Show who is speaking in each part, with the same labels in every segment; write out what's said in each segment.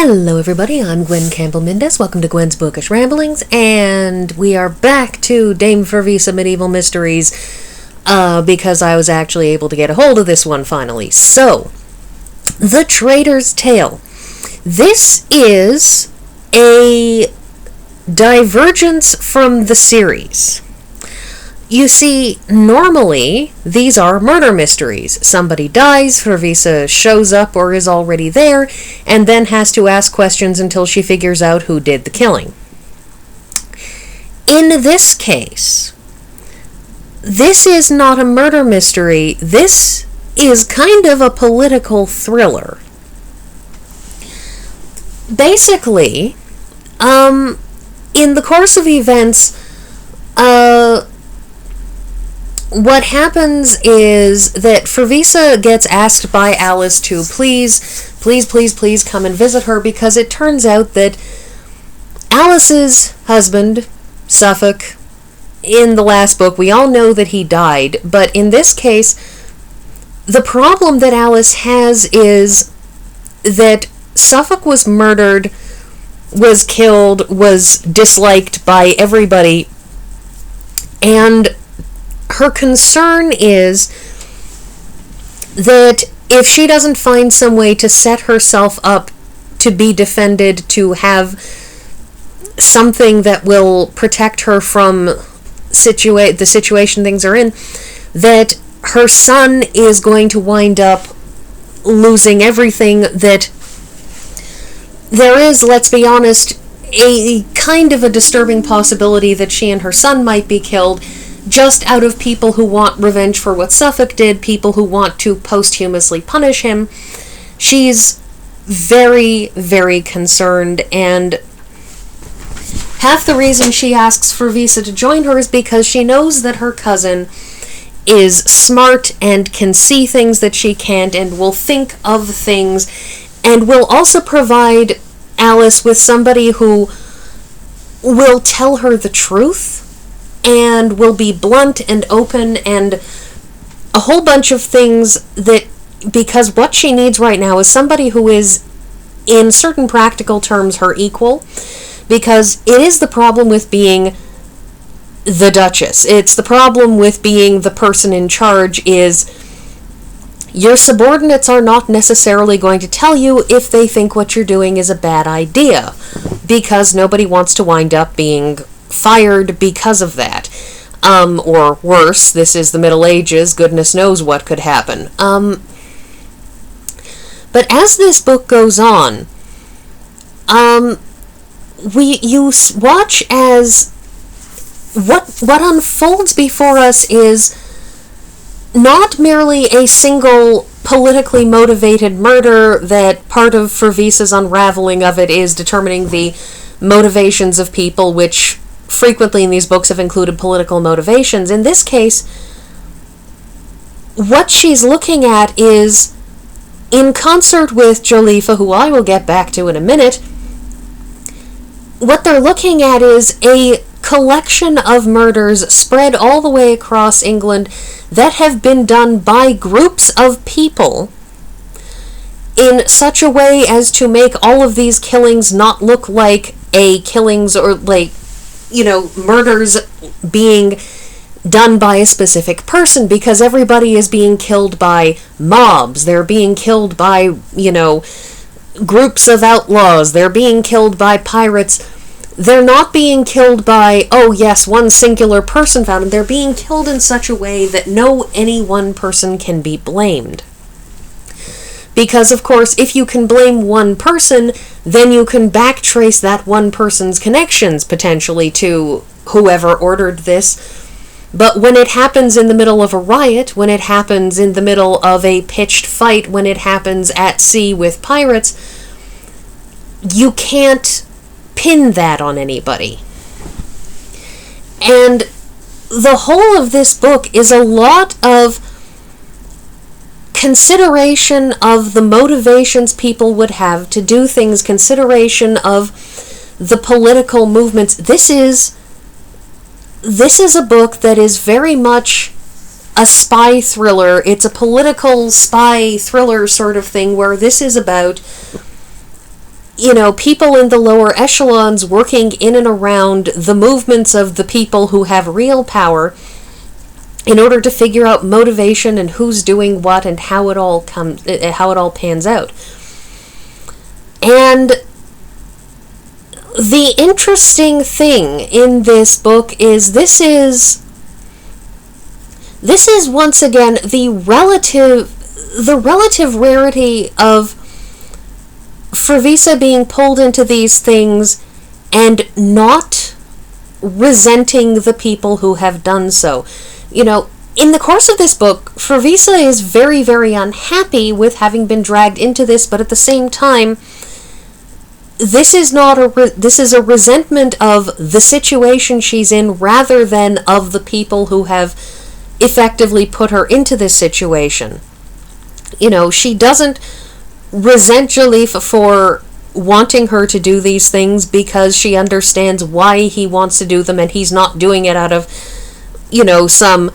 Speaker 1: Hello everybody, I'm Gwen Campbell-Mindes. Welcome to Gwen's Bookish Ramblings, and we are back to Dame Frevisse Medieval Mysteries, because I was actually able to get a hold of this one finally. So, The Traitor's Tale. This is a divergence from the series. You see, normally, these are murder mysteries. Somebody dies, Frevisse shows up or is already there, and then has to ask questions until she figures out who did the killing. In this case, this is not a murder mystery. This is kind of a political thriller. Basically, in the course of events, what happens is that Frevisse gets asked by Alice to please come and visit her, because it turns out that Alice's husband, Suffolk, in the last book, we all know that he died, but in this case, the problem that Alice has is that Suffolk was murdered, was killed, was disliked by everybody, and her concern is that if she doesn't find some way to set herself up to be defended, to have something that will protect her from the situation things are in, that her son is going to wind up losing everything, that there is, let's be honest, a kind of a disturbing possibility that she and her son might be killed, just out of people who want revenge for what Suffolk did, people who want to posthumously punish him. She's very, very concerned, and half the reason she asks Frevisse to join her is because she knows that her cousin is smart and can see things that she can't, and will think of things, and will also provide Alice with somebody who will tell her the truth, and will be blunt and open, and a whole bunch of things that, because what she needs right now is somebody who is, in certain practical terms, her equal, because it is the problem with being the Duchess. It's the problem with being the person in charge, is your subordinates are not necessarily going to tell you if they think what you're doing is a bad idea, because nobody wants to wind up being fired because of that. Or worse, this is the Middle Ages, goodness knows what could happen. But as this book goes on, you watch as what unfolds before us is not merely a single politically motivated murder, that part of Frevisse's unraveling of it is determining the motivations of people, which frequently in these books have included political motivations. In this case, what she's looking at is, in concert with Joliffe, who I will get back to in a minute, what they're looking at is a collection of murders spread all the way across England that have been done by groups of people in such a way as to make all of these killings not look like killings or murders being done by a specific person, because everybody is being killed by mobs, they're being killed by, groups of outlaws, they're being killed by pirates. They're not being killed by, oh yes, one singular person found them. They're being killed in such a way that any one person can be blamed. Because, of course, if you can blame one person, then you can backtrace that one person's connections, potentially, to whoever ordered this. But when it happens in the middle of a riot, when it happens in the middle of a pitched fight, when it happens at sea with pirates, you can't pin that on anybody. And the whole of this book is a lot of consideration of the motivations people would have to do things, consideration of the political movements. This is a book that is very much a spy thriller. It's a political spy thriller sort of thing, where this is about people in the lower echelons working in and around the movements of the people who have real power in order to figure out motivation and who's doing what and how it all pans out. And the interesting thing in this book is this is once again the relative rarity of Frevisse being pulled into these things and not resenting the people who have done so. In the course of this book, Frevisse is very, very unhappy with having been dragged into this, but at the same time, this is a resentment of the situation she's in rather than of the people who have effectively put her into this situation. She doesn't resent Joliffe for wanting her to do these things because she understands why he wants to do them, and he's not doing it out of, some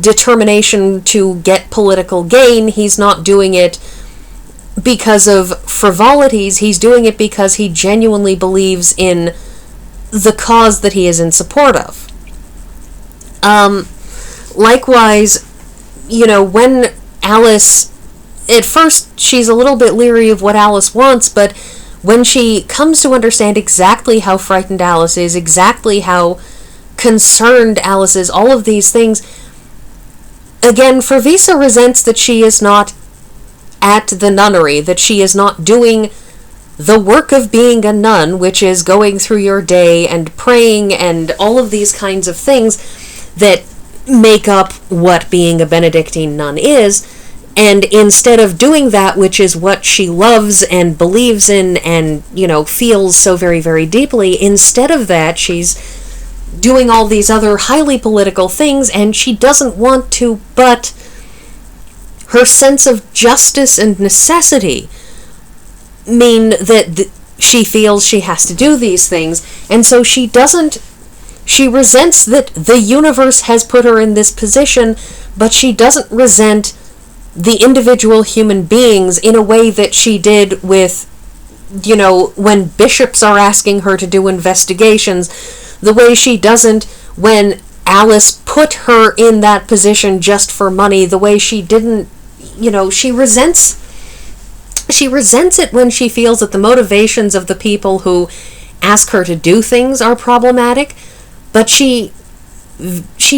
Speaker 1: determination to get political gain. He's not doing it because of frivolities. He's doing it because he genuinely believes in the cause that he is in support of. Likewise, when Alice, at first she's a little bit leery of what Alice wants, but when she comes to understand exactly how frightened Alice is, exactly how concerned Alice is, all of these things, again, Frevisse resents that she is not at the nunnery, that she is not doing the work of being a nun, which is going through your day and praying and all of these kinds of things that make up what being a Benedictine nun is. And instead of doing that, which is what she loves and believes in and, feels so very, very deeply, instead of that, she's doing all these other highly political things, and she doesn't want to, but her sense of justice and necessity mean that she feels she has to do these things, and so she resents that the universe has put her in this position, but she doesn't resent the individual human beings in a way that she did with, when bishops are asking her to do investigations, the way she doesn't when Alice put her in that position just for money, the way she didn't, she resents it when she feels that the motivations of the people who ask her to do things are problematic, but she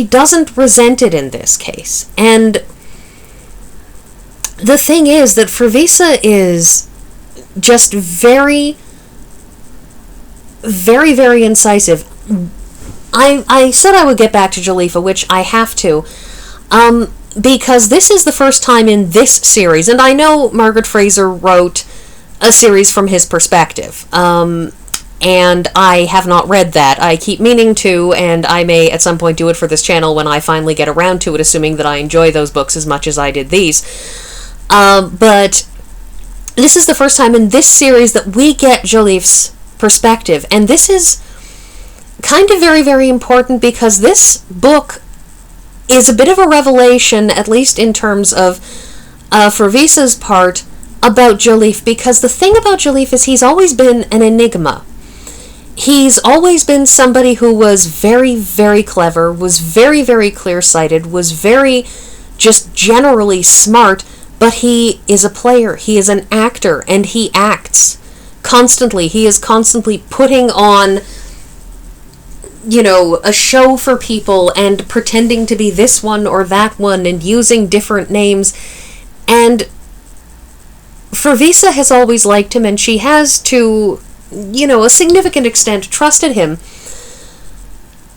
Speaker 1: doesn't resent it in this case. And the thing is that Frevisse is just very, very, very incisive. I said I would get back to Joliffe, which I have to, because this is the first time in this series, and I know Margaret Frazer wrote a series from his perspective, and I have not read that. I keep meaning to, and I may at some point do it for this channel when I finally get around to it, assuming that I enjoy those books as much as I did these. But this is the first time in this series that we get Joliffe's perspective, and this is kind of very, very important because this book is a bit of a revelation, at least in terms of Frevisse's part, about Joliffe, because the thing about Joliffe is he's always been an enigma. He's always been somebody who was very, very clever, was very, very clear-sighted, was very just generally smart, but he is a player, he is an actor, and he acts constantly. He is constantly putting on, a show for people and pretending to be this one or that one and using different names. And Frevisse has always liked him, and she has, to, a significant extent, trusted him.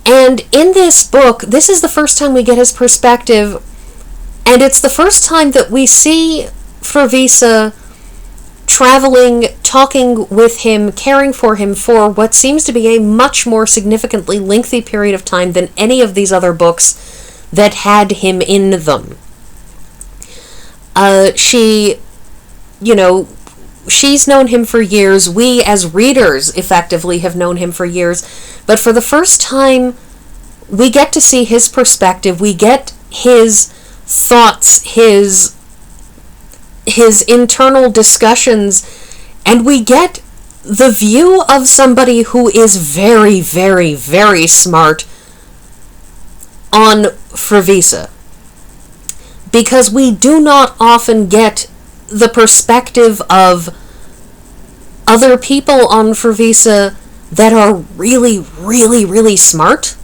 Speaker 1: And in this book, this is the first time we get his perspective, and it's the first time that we see Frevisse traveling, talking with him, caring for him for what seems to be a much more significantly lengthy period of time than any of these other books that had him in them. She's known him for years. We, as readers, effectively have known him for years. But for the first time, we get to see his perspective. We get his thoughts, his internal discussions, And we get the view of somebody who is very, very, very smart on Frevisse. Because we do not often get the perspective of other people on Frevisse that are really, really, really smart.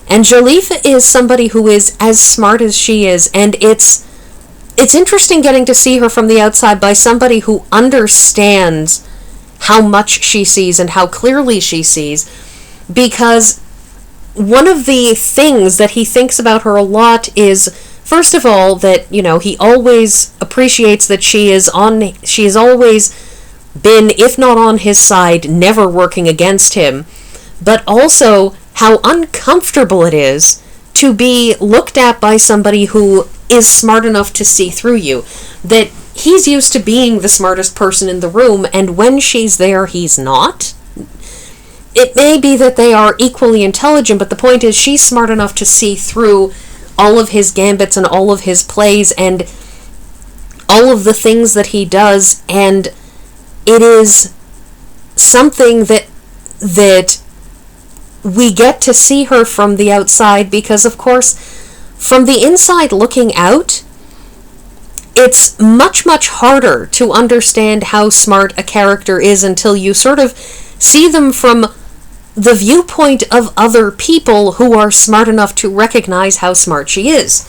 Speaker 1: And Joliffe is somebody who is as smart as she is, and it's interesting getting to see her from the outside by somebody who understands how much she sees and how clearly she sees, because one of the things that he thinks about her a lot is, first of all, that, he always appreciates that she has always been, if not on his side, never working against him, but also how uncomfortable it is to be looked at by somebody who is smart enough to see through you. That he's used to being the smartest person in the room, and when she's there, he's not. It may be that they are equally intelligent, but the point is she's smart enough to see through all of his gambits and all of his plays and all of the things that he does, and it is something that we get to see her from the outside, because, of course, from the inside looking out, it's much, much harder to understand how smart a character is until you sort of see them from the viewpoint of other people who are smart enough to recognize how smart she is.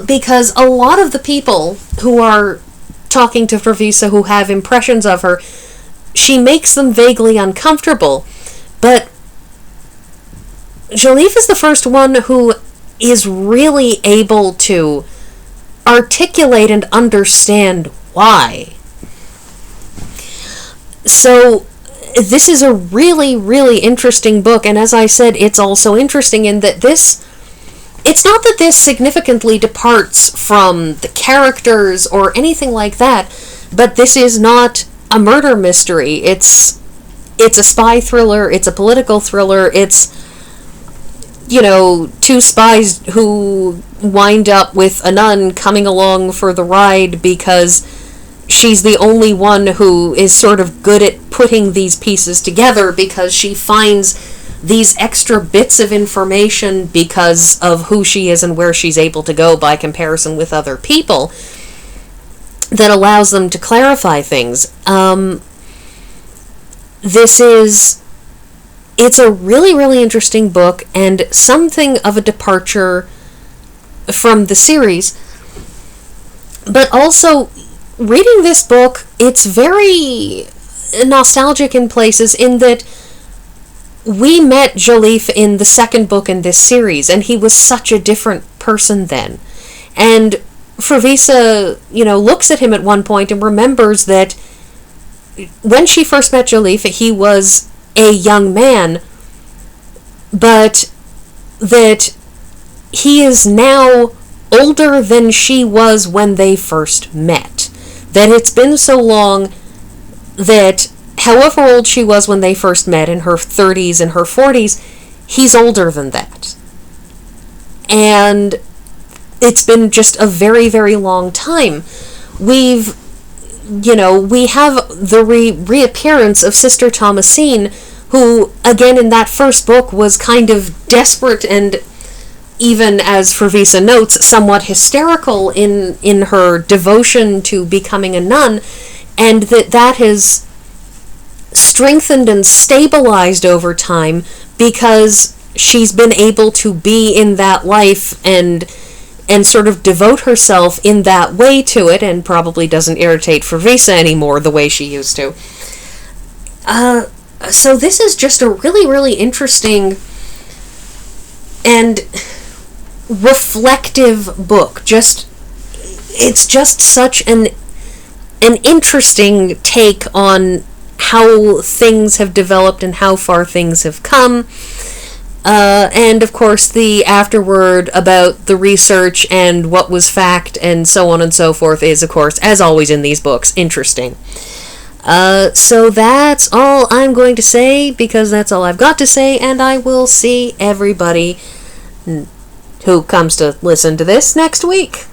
Speaker 1: Because a lot of the people who are talking to Frevisse, who have impressions of her, she makes them vaguely uncomfortable. But Joliffe is the first one who is really able to articulate and understand why. So this is a really, really interesting book, and as I said, it's also interesting in that it's not that this significantly departs from the characters or anything like that, but this is not a murder mystery. It's a spy thriller, it's a political thriller, it's two spies who wind up with a nun coming along for the ride because she's the only one who is sort of good at putting these pieces together, because she finds these extra bits of information because of who she is and where she's able to go by comparison with other people that allows them to clarify things. It's a really, really interesting book and something of a departure from the series. But also, reading this book, it's very nostalgic in places, in that we met Joliffe in the second book in this series, and he was such a different person then. And Frevisse, looks at him at one point and remembers that when she first met Joliffe, he was a young man, but that he is now older than she was when they first met. That it's been so long that however old she was when they first met, in her 30s and her 40s, he's older than that. And it's been just a very, very long time. We have the reappearance of Sister Thomasine, who, again, in that first book was kind of desperate and, even as Frevisse notes, somewhat hysterical in her devotion to becoming a nun, and that has strengthened and stabilized over time because she's been able to be in that life and sort of devote herself in that way to it, and probably doesn't irritate Frevisse anymore the way she used to. So this is just a really, really interesting and reflective book. It's just such an interesting take on how things have developed and how far things have come. And of course the afterword about the research and what was fact and so on and so forth is, of course, as always in these books, interesting. So that's all I'm going to say, because that's all I've got to say, and I will see everybody who comes to listen to this next week.